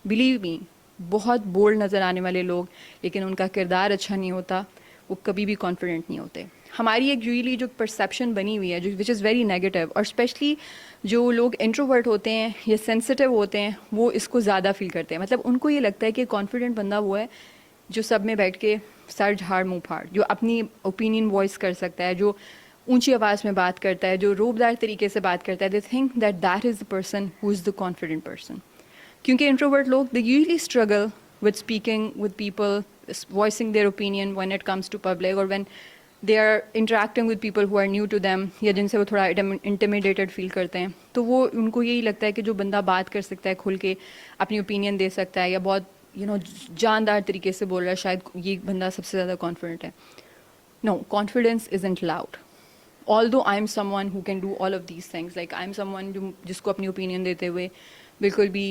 Believe me, बहुत bold नज़र आने वाले लोग लेकिन उनका किरदार अच्छा नहीं होता, वो कभी भी कॉन्फिडेंट नहीं होते। हमारी एक यूजली जो परसेप्शन बनी हुई है जो विच इज़ वेरी नेगेटिव, और स्पेशली जो लोग इंट्रोवर्ट होते हैं या सेंसिटिव होते हैं वो इसको ज़्यादा फील करते हैं। मतलब उनको ये लगता है कि कॉन्फिडेंट बंदा वो है जो सब में बैठ के सर झाड़ मुंह फाड़, जो अपनी ओपिनियन वॉइस कर सकता है, जो ऊंची आवाज़ में बात करता है, जो रोबदार तरीके से बात करता है। They think that that is the person who is the confident person. क्योंकि इंट्रोवर्ट लोग they usually struggle with speaking with people, voicing their opinion when it comes to public, or when they are interacting with people who are new to them या जिनसे वो थोड़ा intimidated feel करते हैं। तो वो उनको यही लगता है कि जो बंदा बात कर सकता है खुल के, अपनी ओपिनियन दे सकता है या बहुत जानदार तरीके से बोल रहा है, शायद ये बंदा सबसे ज़्यादा कॉन्फिडेंट है। No, confidence isn't loud. Although I am someone who can do all of these things, like I am someone जिसको अपनी ओपिनियन देते हुए बिल्कुल भी